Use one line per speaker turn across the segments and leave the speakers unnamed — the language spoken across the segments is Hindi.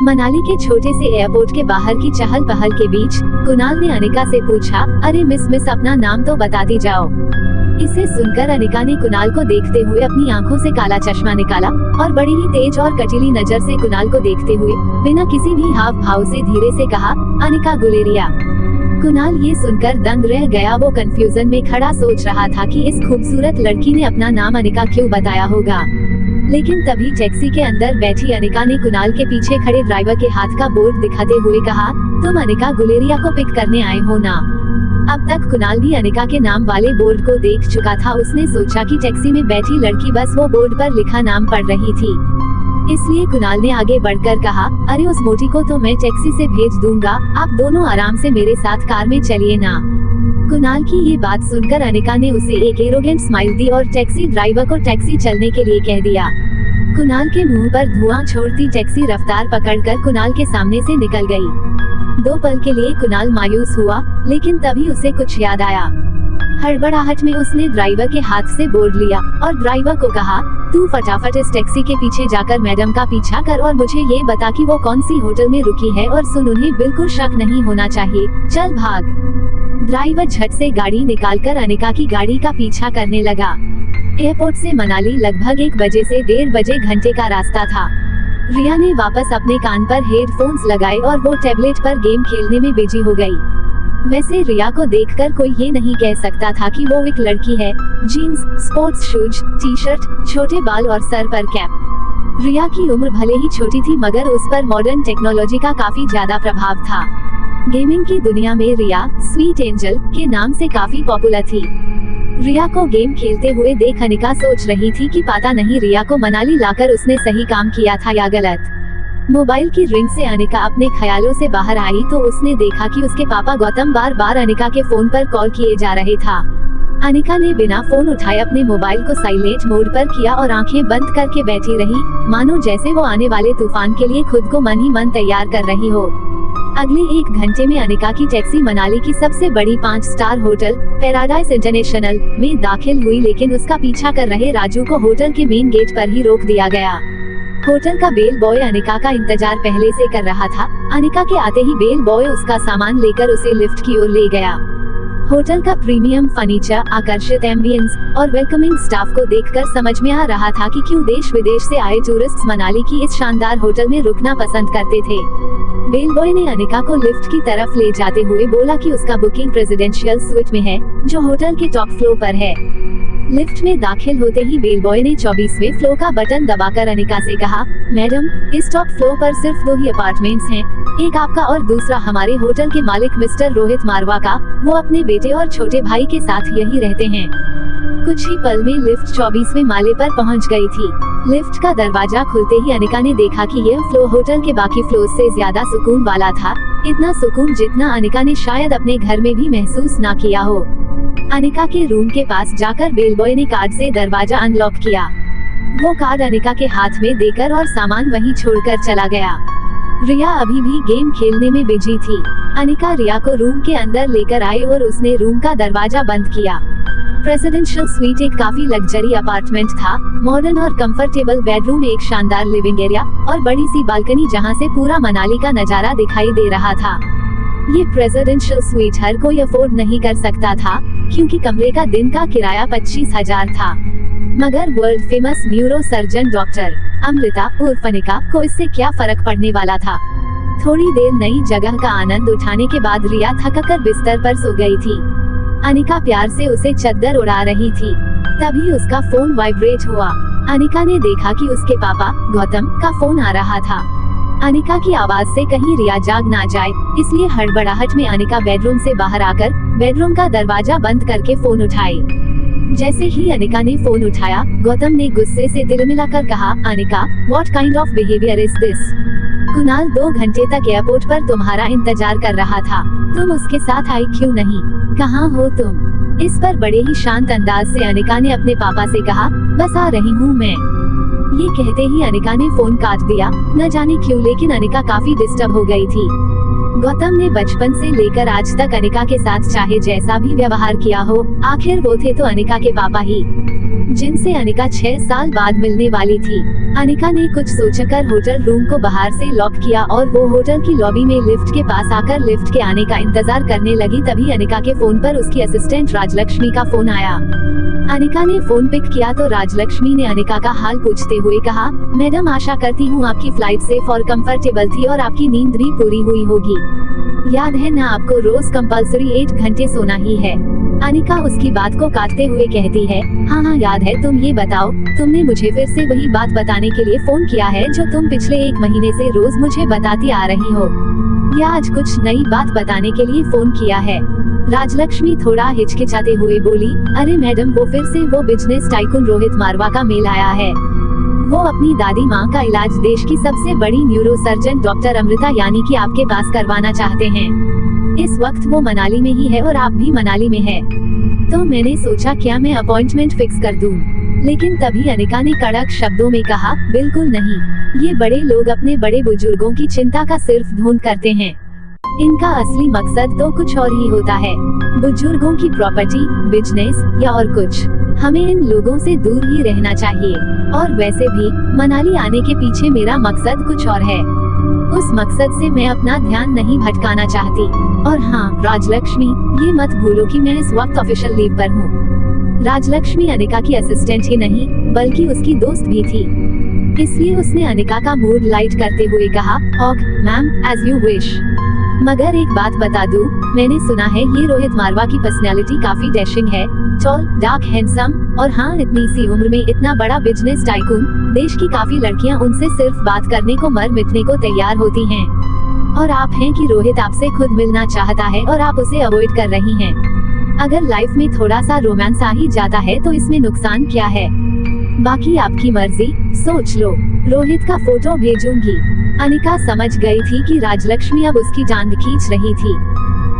मनाली के छोटे से एयरपोर्ट के बाहर की चहल पहल के बीच कुणाल ने अनिका से पूछा, अरे मिस अपना नाम तो बताती जाओ। इसे सुनकर अनिका ने कुणाल को देखते हुए अपनी आंखों से काला चश्मा निकाला और बड़ी ही तेज और कटीली नजर से कुणाल को देखते हुए बिना किसी भी हाव भाव से धीरे से कहा, अनिका गुलेरिया। कुणाल ये सुनकर दंग रह गया। वो कंफ्यूजन में खड़ा सोच रहा था कि इस खूबसूरत लड़की ने अपना नाम अनिका क्यों बताया होगा। लेकिन तभी टैक्सी के अंदर बैठी अनिका ने कुणाल के पीछे खड़े ड्राइवर के हाथ का बोर्ड दिखाते हुए कहा, तुम अनिका गुलेरिया को पिक करने आए हो ना। अब तक कुणाल भी अनिका के नाम वाले बोर्ड को देख चुका था। उसने सोचा कि टैक्सी में बैठी लड़की बस वो बोर्ड पर लिखा नाम पढ़ रही थी, इसलिए कुणाल ने आगे बढ़कर कहा, अरे उस मोटी को तो मैं टैक्सी से भेज दूंगा, आप दोनों आराम से मेरे साथ कार में चलिए ना। कुणाल की ये बात सुनकर अनिका ने उसे एक एरोगेंट स्माइल दी और टैक्सी ड्राइवर को टैक्सी चलने के लिए कह दिया। कुणाल के मुंह पर धुआं छोड़ती टैक्सी रफ्तार पकड़कर कुणाल के सामने से निकल गई। 2 पल के लिए कुणाल मायूस हुआ, लेकिन तभी उसे कुछ याद आया। हड़बड़ाहट में उसने ड्राइवर के हाथ से बोर्ड लिया और ड्राइवर को कहा, तू फटाफट इस टैक्सी के पीछे जाकर मैडम का पीछा कर और मुझे ये बता कि वो कौन सी होटल में रुकी है, और सुन उन्हें बिल्कुल शक नहीं होना चाहिए, चल भाग। ड्राइवर झट से गाड़ी निकालकर अनिका की गाड़ी का पीछा करने लगा। एयरपोर्ट से मनाली लगभग 1 बजे से 1.5 बजे घंटे का रास्ता था। रिया ने वापस अपने कान पर हेडफोन्स लगाए और वो टैबलेट पर गेम खेलने में बिजी हो गई। वैसे रिया को देखकर कोई ये नहीं कह सकता था कि वो एक लड़की है। जीन्स, स्पोर्ट्स शूज, टी-शर्ट, छोटे बाल और सर पर कैप। रिया की उम्र भले ही छोटी थी, मगर उस पर मॉडर्न टेक्नोलॉजी का काफी ज्यादा प्रभाव था। गेमिंग की दुनिया में रिया स्वीट एंजल के नाम से काफी पॉपुलर थी। रिया को गेम खेलते हुए देख अनिका सोच रही थी कि पता नहीं रिया को मनाली लाकर उसने सही काम किया था या गलत। मोबाइल की रिंग से अनिका अपने ख्यालों से बाहर आई तो उसने देखा कि उसके पापा गौतम बार बार अनिका के फोन पर कॉल किए जा रहे था। अनिका ने बिना फोन उठाए अपने मोबाइल को साइलेंट मोड पर किया और आंखें बंद करके बैठी रही, मानो जैसे वो आने वाले तूफान के लिए खुद को मन ही मन तैयार कर रही हो। अगले 1 घंटे में अनिका की टैक्सी मनाली की सबसे बड़ी 5 स्टार होटल पैराडाइज इंटरनेशनल में दाखिल हुई, लेकिन उसका पीछा कर रहे राजू को होटल के मेन गेट पर ही रोक दिया गया। होटल का बेल बॉय अनिका का इंतजार पहले से कर रहा था। अनिका के आते ही बेल बॉय उसका सामान लेकर उसे लिफ्ट की ओर ले गया। होटल का प्रीमियम फर्नीचर, आकर्षित एम्बियंस और वेलकमिंग स्टाफ को देखकर समझ में आ रहा था कि क्यों देश विदेश से आए टूरिस्ट मनाली की इस शानदार होटल में रुकना पसंद करते थे। बेल बॉय ने अनिका को लिफ्ट की तरफ ले जाते हुए बोला कि उसका बुकिंग प्रेसिडेंशियल स्वीट में है, जो होटल के टॉप फ्लोर पर है। लिफ्ट में दाखिल होते ही बेल बॉय ने 24वें फ्लोर का बटन दबाकर अनिका से कहा, मैडम, इस टॉप फ्लोर पर सिर्फ 2 ही अपार्टमेंट्स हैं, एक आपका और दूसरा हमारे होटल के मालिक मिस्टर रोहित मारवा का। वो अपने बेटे और छोटे भाई के साथ यही रहते हैं। कुछ ही पल में लिफ्ट 24वें माले पर पहुंच गई थी। लिफ्ट का दरवाजा खुलते ही अनिका ने देखा कि यह फ्लोर होटल के बाकी फ्लोर से ज्यादा सुकून वाला था। इतना सुकून जितना अनिका ने शायद अपने घर में भी महसूस ना किया हो। अनिका के रूम के पास जाकर बेल बॉय ने कार्ड से दरवाजा अनलॉक किया। वो कार्ड अनिका के हाथ में देकर और सामान वहीं छोड़कर चला गया। रिया अभी भी गेम खेलने में बिजी थी। अनिका रिया को रूम के अंदर लेकर आई और उसने रूम का दरवाजा बंद किया। प्रेसिडेंशियल स्वीट एक काफी लग्जरी अपार्टमेंट था। मॉडर्न और कंफर्टेबल बेडरूम, एक शानदार लिविंग एरिया और बड़ी सी बालकनी जहां से पूरा मनाली का नजारा दिखाई दे रहा था। ये प्रेसिडेंशियल स्वीट हर कोई अफोर्ड नहीं कर सकता था, क्योंकि कमरे का दिन का किराया 25,000 था। मगर world famous neuro surgeon doctor Amrita उर्फ अनिका को इससे क्या फर्क पड़ने वाला था। थोड़ी देर नई जगह का आनंद उठाने के बाद रिया थककर बिस्तर पर सो गई थी। अनिका प्यार से उसे चद्दर उड़ा रही थी। तभी उसका फोन वाइब्रेट हुआ। अनिका ने देखा कि उसके पापा गौतम का फोन आ रहा था। अनिका की आवाज से कहीं रिया जाग ना जाए, इसलिए हड़बड़ाहट में अनिका बेडरूम से बाहर आकर बेडरूम का दरवाजा बंद करके फोन उठाए। जैसे ही अनिका ने फोन उठाया, गौतम ने गुस्से से दिल मिलाकर कहा, Anika, what kind of behaviour is this? Kunal 2 घंटे तक एयरपोर्ट पर तुम्हारा इंतजार कर रहा था, तुम उसके साथ आई क्यों नहीं? कहाँ हो तुम? इस पर बड़े ही शांत अंदाज से अनिका ने अपने पापा से कहा, बस आ रही हूँ मैं। ये कहते ही अनिका ने फोन काट दिया। न जाने क्यों, लेकिन अनिका काफी डिस्टर्ब हो गई थी। गौतम ने बचपन से लेकर आज तक अनिका के साथ चाहे जैसा भी व्यवहार किया हो, आखिर वो थे तो अनिका के पापा ही, जिनसे अनिका 6 साल बाद मिलने वाली थी। अनिका ने कुछ सोचकर होटल रूम को बाहर से लॉक किया और वो होटल की लॉबी में लिफ्ट के पास आकर लिफ्ट के आने का इंतजार करने लगी। तभी अनिका के फोन पर उसकी असिस्टेंट राजलक्ष्मी का फोन आया। अनिका ने फोन पिक किया तो राजलक्ष्मी ने अनिका का हाल पूछते हुए कहा, मैडम आशा करती हूँ आपकी फ्लाइट सेफ और कंफर्टेबल थी और आपकी नींद भी पूरी हुई होगी। याद है ना आपको रोज कंपल्सरी 8 घंटे सोना ही है। अनिका उसकी बात को काटते हुए कहती है, हाँ याद है। तुम ये बताओ, तुमने मुझे फिर से वही बात बताने के लिए फोन किया है जो तुम पिछले 1 महीने से रोज मुझे बताती आ रही हो, या आज कुछ नई बात बताने के लिए फोन किया है? राजलक्ष्मी थोड़ा हिचकिचाते हुए बोली, अरे मैडम वो फिर से वो बिजनेस टाइकून रोहित मारवा का मेल आया है। वो अपनी दादी माँ का इलाज देश की सबसे बड़ी न्यूरोसर्जन डॉक्टर अमृता यानी कि आपके पास करवाना चाहते हैं। इस वक्त वो मनाली में ही है और आप भी मनाली में है, तो मैंने सोचा क्या मैं अपॉइंटमेंट फिक्स कर दूं। लेकिन तभी अनिका ने कड़क शब्दों में कहा, बिल्कुल नहीं। ये बड़े लोग अपने बड़े बुजुर्गों की चिंता का सिर्फ ढोंग करते हैं। इनका असली मकसद तो कुछ और ही होता है, बुजुर्गों की प्रॉपर्टी, बिजनेस या और कुछ। हमें इन लोगों से दूर ही रहना चाहिए। और वैसे भी मनाली आने के पीछे मेरा मकसद कुछ और है। उस मकसद से मैं अपना ध्यान नहीं भटकाना चाहती। और हाँ राजलक्ष्मी, ये मत भूलो कि मैं इस वक्त ऑफिशियल लीव पर हूँ। राजलक्ष्मी अनिका की असिस्टेंट ही नहीं बल्कि उसकी दोस्त भी थी, इसलिए उसने अनिका का मूड लाइट करते हुए कहा, okay ma'am, as you wish. मगर एक बात बता दूं, मैंने सुना है ये रोहित मारवा की पर्सनालिटी काफी डैशिंग है, टॉल, डार्क, हैंडसम, और हाँ इतनी सी उम्र में इतना बड़ा बिजनेस टाइकून। देश की काफी लड़कियां उनसे सिर्फ बात करने को मर मिटने को तैयार होती हैं। और आप हैं कि रोहित आपसे खुद मिलना चाहता है और आप उसे अवॉइड कर रही हैं। अगर लाइफ में थोड़ा सा रोमांस आ ही जाता है तो इसमें नुकसान क्या है? बाकी आपकी मर्जी, सोच लो। रोहित का फोटो भेजूंगी। अनिका समझ गई थी कि राजलक्ष्मी अब उसकी टांग खींच रही थी।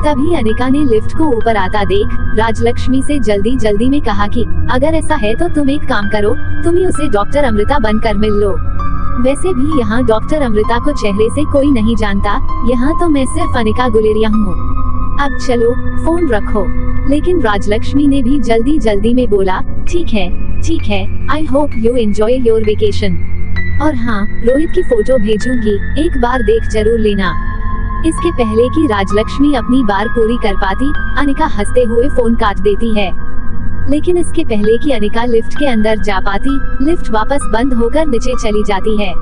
तभी अनिका ने लिफ्ट को ऊपर आता देख राजलक्ष्मी से जल्दी में कहा कि अगर ऐसा है तो तुम एक काम करो, तुम ही उसे डॉक्टर अमृता बनकर मिल लो। वैसे भी यहाँ डॉक्टर अमृता को चेहरे से कोई नहीं जानता, यहाँ तो मैं सिर्फ अनिका गुलेरिया हूँ। अब चलो फोन रखो। लेकिन राजलक्ष्मी ने भी जल्दी में बोला, ठीक है, I hope you enjoy your vacation. और हाँ, रोहित की फोटो भेजूंगी, एक बार देख जरूर लेना। इसके पहले कि राजलक्ष्मी अपनी बात पूरी कर पाती, अनिका हंसते हुए फोन काट देती है। लेकिन इसके पहले कि अनिका लिफ्ट के अंदर जा पाती, लिफ्ट वापस बंद होकर नीचे चली जाती है।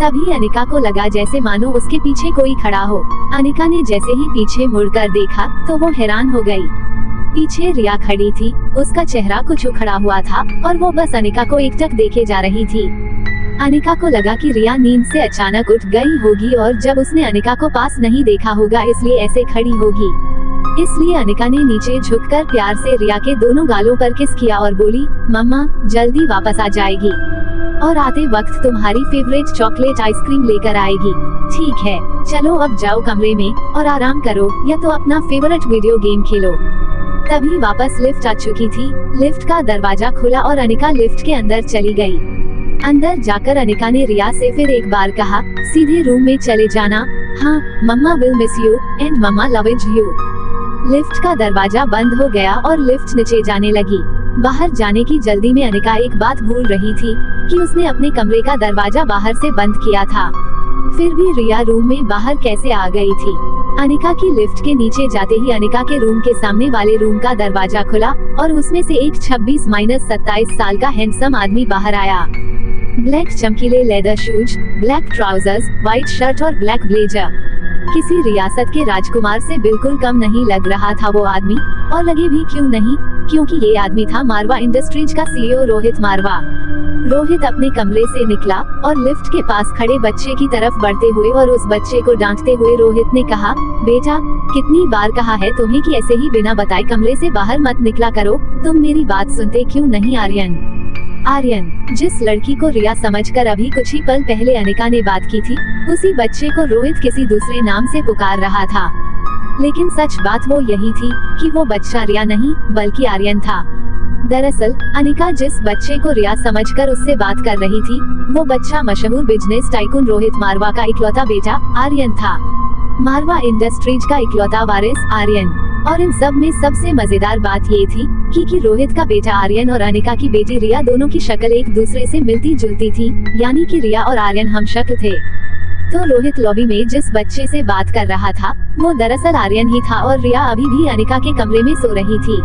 तभी अनिका को लगा जैसे मानो उसके पीछे कोई खड़ा हो। अनिका ने जैसे ही पीछे मुड़कर देखा तो वो हैरान हो गई। पीछे रिया खड़ी थी, उसका चेहरा कुछ उखड़ा हुआ था और वो बस अनिका को एकटक देखे जा रही थी। अनिका को लगा कि रिया नींद से अचानक उठ गई होगी और जब उसने अनिका को पास नहीं देखा होगा इसलिए ऐसे खड़ी होगी। इसलिए अनिका ने नीचे झुककर प्यार से रिया के दोनों गालों पर किस किया और बोली, मम्मा जल्दी वापस आ जाएगी और आते वक्त तुम्हारी फेवरेट चॉकलेट आइसक्रीम लेकर आएगी। ठीक है, चलो अब जाओ कमरे में और आराम करो या तो अपना फेवरेट वीडियो गेम खेलो। तभी वापस लिफ्ट आ चुकी थी। लिफ्ट का दरवाजा खुला और अनिका लिफ्ट के अंदर चली गई। अंदर जाकर अनिका ने रिया से फिर एक बार कहा, सीधे रूम में चले जाना। हाँ, mamma will miss you and mamma love you. Lift का दरवाजा बंद हो गया और लिफ्ट नीचे जाने लगी। बाहर जाने की जल्दी में अनिका एक बात भूल रही थी कि उसने अपने कमरे का दरवाजा बाहर से बंद किया था। फिर भी रिया रूम में बाहर कैसे आ गई थी? अनिका की लिफ्ट के नीचे जाते ही अनिका के रूम के सामने वाले रूम का दरवाजा खुला और उसमें से एक 26-27 साल का हैंडसम आदमी बाहर आया। ब्लैक चमकीले leather shoes, black trousers, white shirt और ब्लैक ब्लेजर। किसी रियासत के राजकुमार से बिल्कुल कम नहीं लग रहा था वो आदमी, और लगे भी क्यों नहीं, क्योंकि ये आदमी था मारवा इंडस्ट्रीज का सीईओ रोहित मारवा। रोहित अपने कमरे से निकला और लिफ्ट के पास खड़े बच्चे की तरफ बढ़ते हुए और उस बच्चे को डांटते हुए रोहित ने कहा, बेटा कितनी बार कहा है तुम्हें कि ऐसे ही बिना बताए कमरे से बाहर मत निकला करो, तुम मेरी बात सुनते क्यों नहीं? आर्यन, जिस लड़की को रिया समझकर अभी कुछ ही पल पहले अनिका ने बात की थी, उसी बच्चे को रोहित किसी दूसरे नाम से पुकार रहा था। लेकिन सच बात वो यही थी कि वो बच्चा रिया नहीं बल्कि आर्यन था। दरअसल अनिका जिस बच्चे को रिया समझकर उससे बात कर रही थी, वो बच्चा मशहूर बिजनेस टाइकून रोहित मारवा का इकलौता बेटा आर्यन था। मारवा इंडस्ट्रीज का इकलौता वारिस आर्यन। और इन सब में सबसे मजेदार बात ये थी कि रोहित का बेटा आर्यन और अनिका की बेटी रिया दोनों की शक्ल एक दूसरे से मिलती जुलती थी, यानी कि रिया और आर्यन हम शक्ल थे। तो रोहित लॉबी में जिस बच्चे से बात कर रहा था वो दरअसल आर्यन ही था और रिया अभी भी अनिका के कमरे में सो रही थी।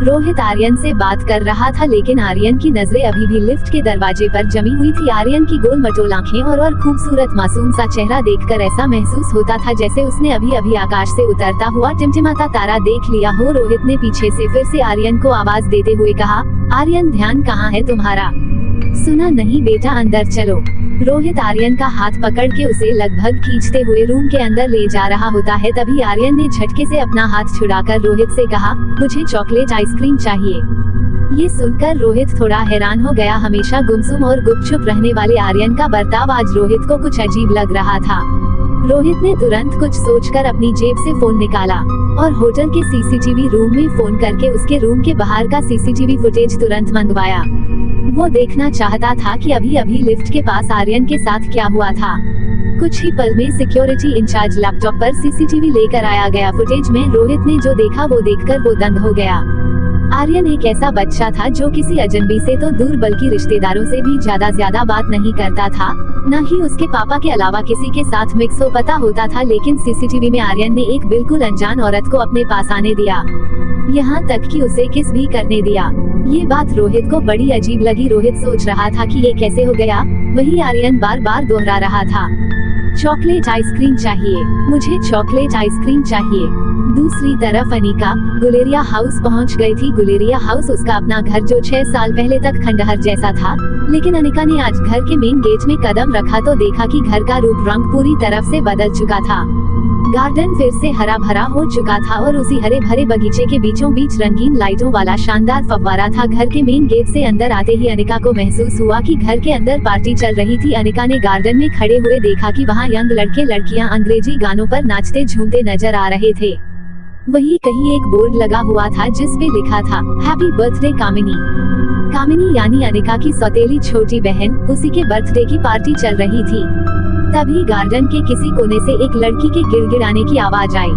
रोहित आर्यन से बात कर रहा था, लेकिन आर्यन की नजरें अभी भी लिफ्ट के दरवाजे पर जमी हुई थी। आर्यन की गोल मटोल आंखें और खूबसूरत मासूम सा चेहरा देखकर ऐसा महसूस होता था जैसे उसने अभी अभी आकाश से उतरता हुआ टिमटिमाता तारा देख लिया हो। रोहित ने पीछे से फिर से आर्यन को आवाज देते हुए कहा, आर्यन ध्यान कहाँ है तुम्हारा? सुना नहीं बेटा, अंदर चलो। रोहित आर्यन का हाथ पकड़ के उसे लगभग खींचते हुए रूम के अंदर ले जा रहा होता है। तभी आर्यन ने झटके से अपना हाथ छुड़ाकर रोहित से कहा, मुझे चॉकलेट आइसक्रीम चाहिए। ये सुनकर रोहित थोड़ा हैरान हो गया। हमेशा गुमसुम और गुपचुप रहने वाले आर्यन का बर्ताव आज रोहित को कुछ अजीब लग रहा था। रोहित ने तुरंत कुछ सोचकर अपनी जेब से फोन निकाला और होटल के सीसीटीवी रूम में फोन करके उसके रूम के बाहर का सीसीटीवी फुटेज तुरंत मंगवाया। वो देखना चाहता था कि अभी अभी लिफ्ट के पास आर्यन के साथ क्या हुआ था। कुछ ही पल में सिक्योरिटी इंचार्ज लैपटॉप पर सीसीटीवी लेकर आया गया। फुटेज में रोहित ने जो देखा वो देखकर वो दंग हो गया। आर्यन एक ऐसा बच्चा था जो किसी अजनबी से तो दूर बल्कि रिश्तेदारों से भी ज्यादा बात नहीं करता था, न ही उसके पापा के अलावा किसी के साथ मिक्स हो पता होता था। लेकिन सीसीटीवी में आर्यन ने एक बिल्कुल अनजान औरत को अपने पास आने दिया, यहाँ तक कि उसे किस भी करने दिया। ये बात रोहित को बड़ी अजीब लगी। रोहित सोच रहा था कि ये कैसे हो गया। वही आर्यन बार बार दोहरा रहा था, चॉकलेट आइसक्रीम चाहिए, मुझे चॉकलेट आइसक्रीम चाहिए। दूसरी तरफ अनिका गुलेरिया हाउस पहुंच गई थी। गुलेरिया हाउस उसका अपना घर जो 6 साल पहले तक खंडहर जैसा था, लेकिन अनिका ने आज घर के मेन गेट में कदम रखा तो देखा कि घर का रूप रंग पूरी तरफ से बदल चुका था। गार्डन फिर से हरा भरा हो चुका था और उसी हरे भरे बगीचे के बीचों बीच रंगीन लाइटों वाला शानदार फव्वारा था। घर के मेन गेट से अंदर आते ही अनिका को महसूस हुआ कि घर के अंदर पार्टी चल रही थी। अनिका ने गार्डन में खड़े हुए देखा कि वहाँ यंग लड़के लड़कियाँ अंग्रेजी गानों पर नाचते झूमते नजर आ रहे थे। वहीं कहीं एक बोर्ड लगा हुआ था जिस पे लिखा था, हैप्पी बर्थडे कामिनी। कामिनी यानी अनिका की सौतेली छोटी बहन, उसी के बर्थडे की पार्टी चल रही थी। तभी गार्डन के किसी कोने से एक लड़की के गिड़गिड़ाने की आवाज आई।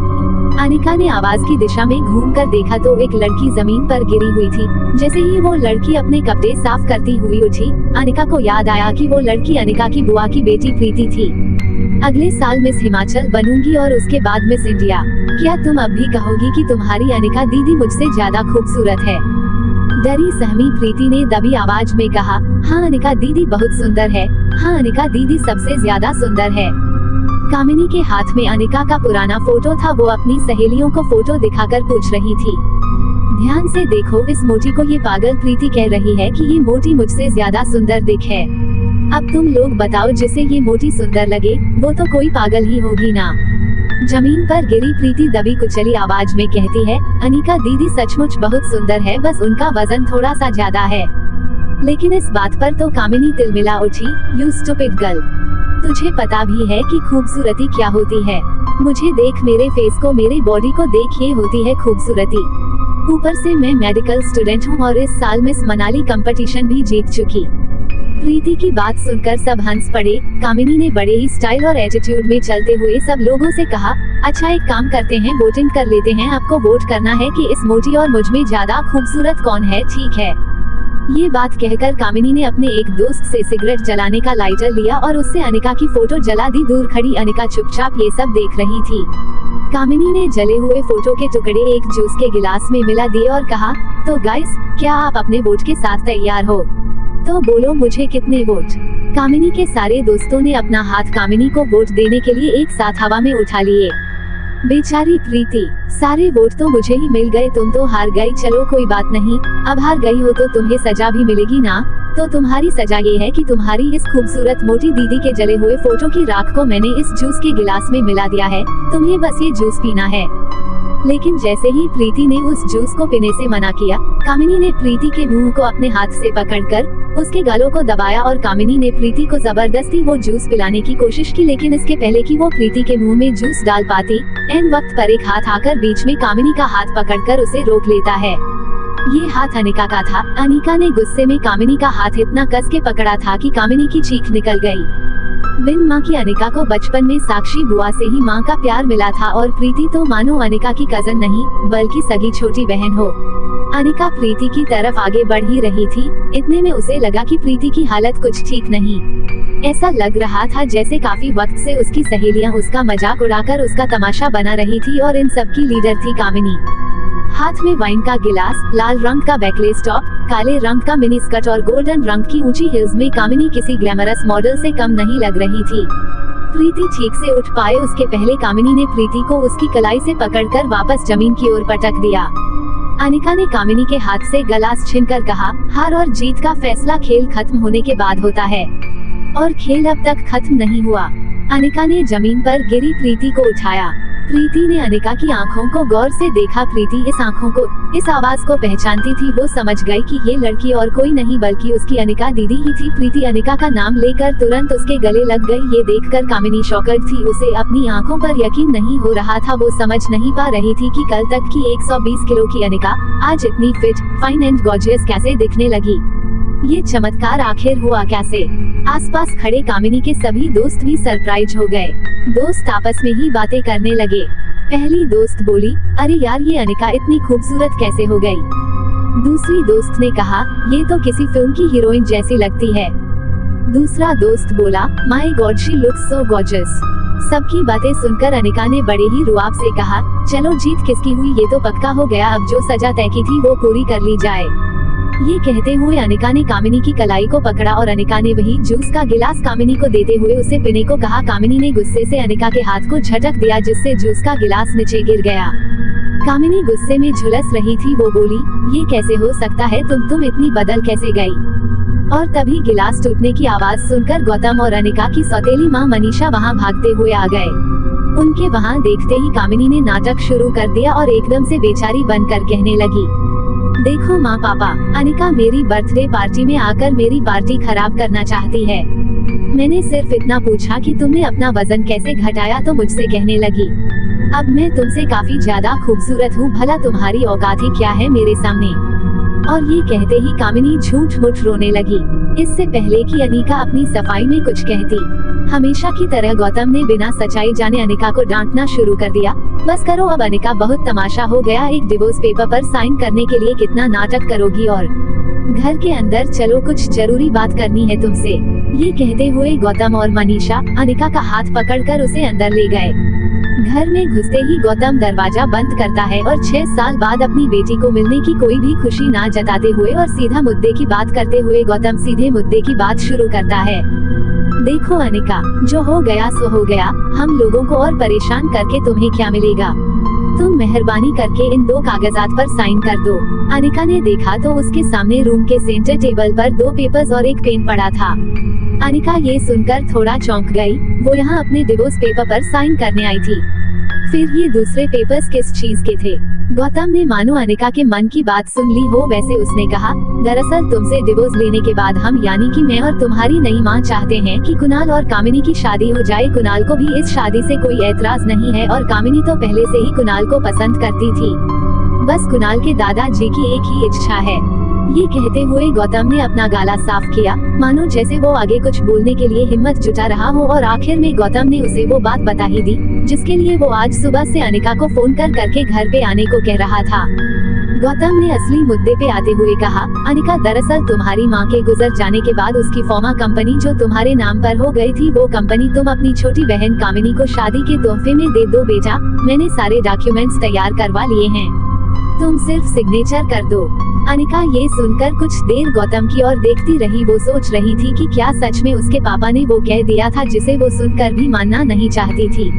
अनिका ने आवाज की दिशा में घूमकर देखा तो एक लड़की जमीन पर गिरी हुई थी। जैसे ही वो लड़की अपने कपड़े साफ करती हुई उठी, अनिका को याद आया कि वो लड़की अनिका की बुआ की बेटी प्रीति थी। अगले साल मिस हिमाचल बनूंगी और उसके बाद मिस इंडिया। क्या तुम अब भी कहोगी कि तुम्हारी अनिका दीदी मुझसे ज्यादा खूबसूरत है? डरी सहमी प्रीति ने दबी आवाज में कहा, हाँ अनिका दीदी बहुत सुंदर है, हाँ अनिका दीदी सबसे ज्यादा सुंदर है। कामिनी के हाथ में अनिका का पुराना फोटो था। वो अपनी सहेलियों को फोटो दिखाकर पूछ रही थी, ध्यान से देखो इस मोटी को। ये पागल प्रीति कह रही है कि ये मोटी मुझसे ज्यादा सुंदर दिखे। अब तुम लोग बताओ, जिसे ये मोटी सुंदर लगे वो तो कोई पागल ही होगी ना। जमीन पर गिरी प्रीति दबी कुचली आवाज में कहती है, अनिका दीदी सचमुच बहुत सुंदर है, बस उनका वजन थोड़ा सा ज्यादा है। लेकिन इस बात पर तो कामिनी तिलमिला उठी, यू स्टूपिड गर्ल, तुझे पता भी है कि खूबसूरती क्या होती है? मुझे देख, मेरे फेस को, मेरे बॉडी को देख, ये होती है खूबसूरती। ऊपर से मैं मेडिकल स्टूडेंट हूँ और इस साल मिस मनाली कंपटीशन भी जीत चुकी। प्रीति की बात सुनकर सब हंस पड़े। कामिनी ने बड़े ही स्टाइल और एटीट्यूड में चलते हुए सब लोगों से कहा, अच्छा एक काम करते हैं, वोटिंग कर लेते हैं। आपको वोट करना है कि इस मोटी और मुझ में ज्यादा खूबसूरत कौन है, ठीक है? ये बात कहकर कामिनी ने अपने एक दोस्त से सिगरेट जलाने का लाइटर लिया और उससे अनिका की फोटो जला दी। दूर खड़ी अनिका चुपचाप ये सब देख रही थी। कामिनी ने जले हुए फोटो के टुकड़े एक जूस के गिलास में मिला दिए और कहा, तो गाइस, क्या आप अपने वोट के साथ तैयार हो? तो बोलो मुझे कितने वोट? कामिनी के सारे दोस्तों ने अपना हाथ कामिनी को वोट देने के लिए एक साथ हवा में उठा लिए। बेचारी प्रीति, सारे वोट तो मुझे ही मिल गए, तुम तो हार गई। चलो कोई बात नहीं, अब हार गई हो तो तुम्हें सजा भी मिलेगी ना। तो तुम्हारी सजा ये है कि तुम्हारी इस खूबसूरत मोटी दीदी के जले हुए फोटो की राख को मैंने इस जूस के गिलास में मिला दिया है। तुम्हें बस ये जूस पीना है। लेकिन जैसे ही प्रीति ने उस जूस को पीने से मना किया, कामिनी ने प्रीति के मुंह को अपने हाथ से पकड़कर उसके गालों को दबाया और कामिनी ने प्रीति को जबरदस्ती वो जूस पिलाने की कोशिश की। लेकिन इसके पहले कि वो प्रीति के मुंह में जूस डाल पाती, एन वक्त पर एक हाथ आकर बीच में कामिनी का हाथ पकड़कर उसे रोक लेता है। ये हाथ अनिका का था। अनिका ने गुस्से में कामिनी का हाथ इतना कस के पकड़ा था कि कामिनी की चीख निकल गई। बिन माँ की अनिका को बचपन में साक्षी बुआ से ही माँ का प्यार मिला था और प्रीति तो मानो अनिका की कजन नहीं बल्कि सगी छोटी बहन हो। अनिका प्रीति की तरफ आगे बढ़ ही रही थी, इतने में उसे लगा कि प्रीति की हालत कुछ ठीक नहीं। ऐसा लग रहा था जैसे काफी वक्त से उसकी सहेलियां उसका मजाक उड़ाकर उसका तमाशा बना रही थी और इन सब की लीडर थी कामिनी। हाथ में वाइन का गिलास, लाल रंग का बैकलेस टॉप, काले रंग का मिनी स्कर्ट और गोल्डन रंग की ऊंची हील्स में कामिनी किसी ग्लैमरस मॉडल से कम नहीं लग रही थी। प्रीति ठीक से उठ पाए उसके पहले कामिनी ने प्रीति को उसकी कलाई से पकड़कर वापस जमीन की ओर पटक दिया। अनिका ने कामिनी के हाथ से गिलास छीनकर कहा, हार और जीत का फैसला खेल खत्म होने के बाद होता है और खेल अब तक खत्म नहीं हुआ। अनिका ने जमीन पर गिरी प्रीति को उठाया। प्रीति ने अनिका की आंखों को गौर से देखा। प्रीति इस आंखों को, इस आवाज को पहचानती थी। वो समझ गई कि ये लड़की और कोई नहीं बल्कि उसकी अनिका दीदी ही थी। प्रीति अनिका का नाम लेकर तुरंत उसके गले लग गई। ये देखकर कामिनी शॉकड थी। उसे अपनी आंखों पर यकीन नहीं हो रहा था। वो समझ नहीं पा रही थी कि कल तक की 120 किलो की अनिका आज इतनी फिट, फाइन एंड गॉर्जियस कैसे दिखने लगी। ये चमत्कार आखिर हुआ कैसे। आसपास खड़े कामिनी के सभी दोस्त भी सरप्राइज हो गए। दोस्त आपस में ही बातें करने लगे। पहली दोस्त बोली, अरे यार ये अनिका इतनी खूबसूरत कैसे हो गई। दूसरी दोस्त ने कहा, ये तो किसी फिल्म की हीरोइन जैसी लगती है। दूसरा दोस्त बोला, my God she looks so gorgeous. सबकी बातें सुनकर अनिका ने बड़े ही रुआब से कहा, चलो जीत किसकी हुई ये तो पक्का हो गया। अब जो सजा तय की थी वो पूरी कर ली जाए। ये कहते हुए अनिका ने कामिनी की कलाई को पकड़ा और अनिका ने वही जूस का गिलास कामिनी को देते हुए उसे पीने को कहा। कामिनी ने गुस्से से अनिका के हाथ को झटक दिया जिससे जूस का गिलास नीचे गिर गया। कामिनी गुस्से में झुलस रही थी। वो बोली, ये कैसे हो सकता है, तुम इतनी बदल कैसे गई। और तभी गिलास टूटने की आवाज सुनकर गौतम और अनिका की सौतेली माँ मनीषा वहाँ भागते हुए आ गए। उनके वहाँ देखते ही कामिनी ने नाटक शुरू कर दिया और एकदम से बेचारी बनकर कहने लगी, देखो माँ पापा, अनिका मेरी बर्थडे पार्टी में आकर मेरी पार्टी खराब करना चाहती है। मैंने सिर्फ इतना पूछा कि तुमने अपना वजन कैसे घटाया तो मुझसे कहने लगी, अब मैं तुमसे काफी ज्यादा खूबसूरत हूँ, भला तुम्हारी औकात ही क्या है मेरे सामने। और ये कहते ही कामिनी झूठ मूठ रोने लगी। इससे पहले कि अनिका अपनी सफाई में कुछ कहती, हमेशा की तरह गौतम ने बिना सच्चाई जाने अनिका को डांटना शुरू कर दिया। बस करो अब अनिका, बहुत तमाशा हो गया। एक डिवोर्स पेपर पर साइन करने के लिए कितना नाटक करोगी, और घर के अंदर चलो, कुछ जरूरी बात करनी है तुमसे। ये कहते हुए गौतम और मनीषा अनिका का हाथ पकड़कर उसे अंदर ले गए। घर में घुसते ही गौतम दरवाजा बंद करता है और 6 साल बाद अपनी बेटी को मिलने की कोई भी खुशी ना जताते हुए और सीधा मुद्दे की बात करते हुए गौतम सीधे मुद्दे की बात शुरू करता है। देखो अनिका, जो हो गया सो हो गया। हम लोगों को और परेशान करके तुम्हें क्या मिलेगा। तुम मेहरबानी करके इन 2 कागजात पर साइन कर दो। अनिका ने देखा तो उसके सामने रूम के सेंटर टेबल पर 2 पेपर्स और एक पेन पड़ा था। अनिका ये सुनकर थोड़ा चौंक गई। वो यहाँ अपने डिवोर्स पेपर पर साइन करने आई थी। फिर ये दूसरे पेपर्स किस चीज के थे। गौतम ने मानो अनिका के मन की बात सुन ली हो वैसे उसने कहा, दरअसल तुमसे डिवोर्स लेने के बाद हम यानी कि मैं और तुम्हारी नई माँ चाहते हैं कि कुणाल और कामिनी की शादी हो जाए। कुणाल को भी इस शादी से कोई ऐतराज नहीं है और कामिनी तो पहले से ही कुणाल को पसंद करती थी। बस कुणाल के दादाजी की एक ही इच्छा है। ये कहते हुए गौतम ने अपना गला साफ किया, मानो जैसे वो आगे कुछ बोलने के लिए हिम्मत जुटा रहा हो, और आखिर में गौतम ने उसे वो बात बता ही दी जिसके लिए वो आज सुबह से अनिका को फोन करके घर पे आने को कह रहा था। गौतम ने असली मुद्दे पे आते हुए कहा, अनिका दरअसल तुम्हारी माँ के गुजर जाने के बाद उसकी फॉर्मा कंपनी जो तुम्हारे नाम पर हो गई थी, वो कंपनी तुम अपनी छोटी बहन कामिनी को शादी के तोहफे में दे दो बेटा। मैंने सारे डॉक्यूमेंट्स तैयार करवा लिए हैं, तुम सिर्फ सिग्नेचर कर दो। अनिका ये सुनकर कुछ देर गौतम की ओर देखती रही। वो सोच रही थी कि क्या सच में उसके पापा ने वो कह दिया था जिसे वो सुनकर भी मानना नहीं चाहती थी।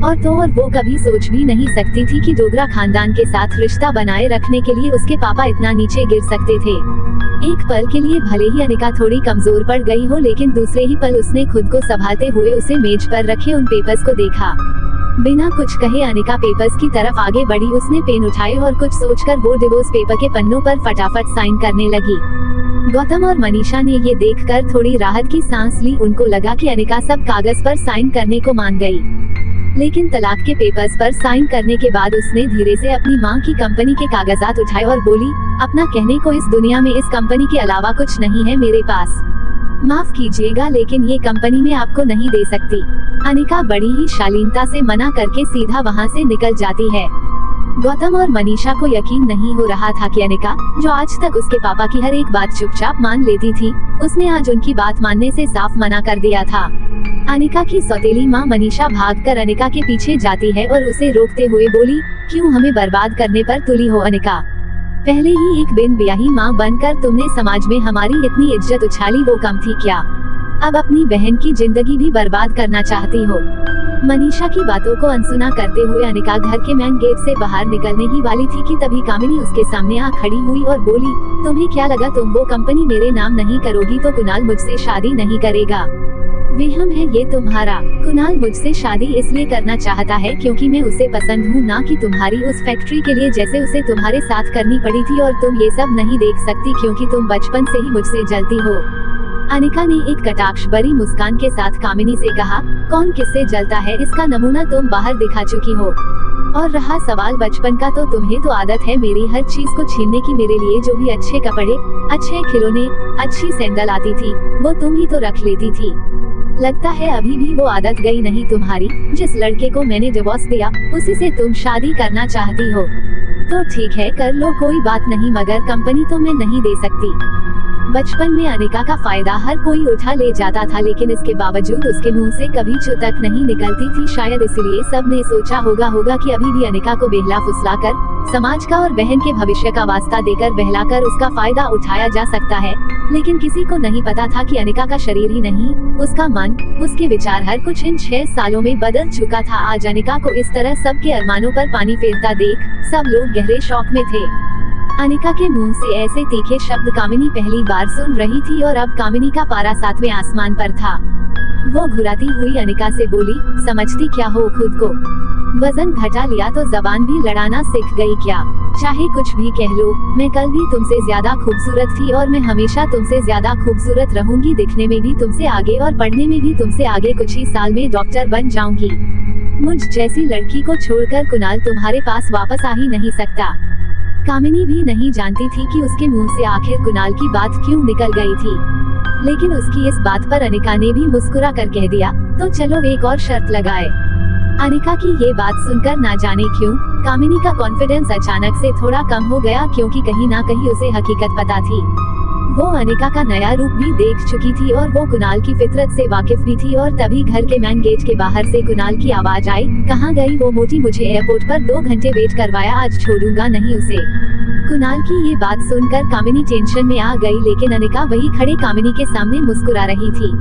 और वो कभी सोच भी नहीं सकती थी कि डोगरा खानदान के साथ रिश्ता बनाए रखने के लिए उसके पापा इतना नीचे गिर सकते थे। एक पल के लिए भले ही अनिका थोड़ी कमजोर पड़ गई हो, लेकिन दूसरे ही पल उसने खुद को संभालते हुए उसे मेज पर रखे उन पेपर्स को देखा। बिना कुछ कहे अनिका पेपर्स की तरफ आगे बढ़ी। उसने पेन उठाए और कुछ सोचकर वो डिवोर्स पेपर के पन्नों पर फटाफट साइन करने लगी। गौतम और मनीषा ने ये देखकर थोड़ी राहत की सांस ली। उनको लगा कि अनिका सब कागज पर साइन करने को मान गई, लेकिन तलाक के पेपर्स पर साइन करने के बाद उसने धीरे से अपनी माँ की कंपनी के कागजात उठाए और बोली, अपना कहने को इस दुनिया में इस कंपनी के अलावा कुछ नहीं है मेरे पास। माफ कीजिएगा लेकिन ये कंपनी में आपको नहीं दे सकती। अनिका बड़ी ही शालीनता से मना करके सीधा वहाँ से निकल जाती है। गौतम और मनीषा को यकीन नहीं हो रहा था कि अनिका, जो आज तक उसके पापा की हर एक बात चुपचाप मान लेती थी, उसने आज उनकी बात मानने से साफ मना कर दिया था। अनिका की सौतेली माँ मनीषा भागकर अनिका के पीछे जाती है और उसे रोकते हुए बोली, क्यों हमें बर्बाद करने पर तुली हो अनिका? पहले ही एक बिन ब्याही माँ बनकर तुमने समाज में हमारी इतनी इज्जत उछाली, वो कम थी क्या? अब अपनी बहन की जिंदगी भी बर्बाद करना चाहती हो? मनीषा की बातों को अनसुना करते हुए अनिका घर के मेन गेट से बाहर निकलने ही वाली थी कि तभी कामिनी उसके सामने आ खड़ी हुई और बोली, तुम्हें क्या लगा तुम वो कंपनी मेरे नाम नहीं करोगी तो कुणाल मुझसे शादी नहीं करेगा? वहम है ये तुम्हारा। कुणाल मुझसे शादी इसलिए करना चाहता है क्योंकि मैं उसे पसंद हूँ, ना कि तुम्हारी उस फैक्ट्री के लिए जैसे उसे तुम्हारे साथ करनी पड़ी थी, और तुम ये सब नहीं देख सकती क्योंकि तुम बचपन से ही मुझसे जलती हो। अनिका ने एक कटाक्ष भरी मुस्कान के साथ कामिनी से कहा, कौन किससे जलता है इसका नमूना तुम बाहर दिखा चुकी हो। और रहा सवाल बचपन का, तो तुम्हें तो आदत है मेरी हर चीज को छीनने की। मेरे लिए जो भी अच्छे कपड़े, अच्छे खिलौने, अच्छी सैंडल आती थी, वो तुम ही तो रख लेती थी। लगता है अभी भी वो आदत गई नहीं तुम्हारी। जिस लड़के को मैंने डिवोर्स दिया, उसी से तुम शादी करना चाहती हो। तो ठीक है, कर लो, कोई बात नहीं, मगर कंपनी तो मैं नहीं दे सकती। बचपन में अनिका का फायदा हर कोई उठा ले जाता था, लेकिन इसके बावजूद उसके मुंह से कभी चू तक नहीं निकलती थी। शायद इसलिए सबने सोचा होगा कि अभी भी अनिका को बेहला फुसलाकर, समाज का और बहन के भविष्य का वास्ता देकर बहलाकर उसका फायदा उठाया जा सकता है। लेकिन किसी को नहीं पता था कि अनिका का शरीर ही नहीं, उसका मन, उसके विचार, हर कुछ इन 6 सालों में बदल चुका था। आज अनिका को इस तरह सबके अरमानों पर पानी फेरता देख सब लोग गहरे शौक में थे। अनिका के मुंह से ऐसे तीखे शब्द कामिनी पहली बार सुन रही थी और अब कामिनी का पारा 7वें आसमान पर था। वो घुराती हुई अनिका से बोली, समझती क्या हो खुद को? वजन घटा लिया तो जबान भी लड़ाना सीख गई क्या? चाहे कुछ भी कह लो, मैं कल भी तुमसे ज्यादा खूबसूरत थी और मैं हमेशा तुमसे ज्यादा खूबसूरत रहूंगी। दिखने में भी तुमसे आगे और पढ़ने में भी तुमसे आगे। कुछ ही साल में डॉक्टर बन जाऊंगी। मुझ जैसी लड़की को छोड़कर कुणाल तुम्हारे पास वापस आ ही नहीं सकता। कामिनी भी नहीं जानती थी कि उसके मुंह से आखिर कुणाल की बात क्यों निकल गई थी, लेकिन उसकी इस बात पर अनिका ने भी मुस्कुरा कर कह दिया, तो चलो एक और शर्त लगाए। अनिका की ये बात सुनकर ना जाने क्यों कामिनी का कॉन्फिडेंस अचानक से थोड़ा कम हो गया, क्योंकि कहीं ना कहीं उसे हकीकत पता थी। वो अनिका का नया रूप भी देख चुकी थी और वो कुणाल की फितरत से वाकिफ भी थी। और तभी घर के मेन गेट के बाहर से कुणाल की आवाज आई, कहाँ गई वो मोटी? मुझे एयरपोर्ट पर 2 घंटे वेट करवाया, आज छोड़ूंगा नहीं उसे। कुणाल की ये बात सुनकर कामिनी टेंशन में आ गई, लेकिन अनिका वही खड़े कामिनी के सामने मुस्कुरा रही थी।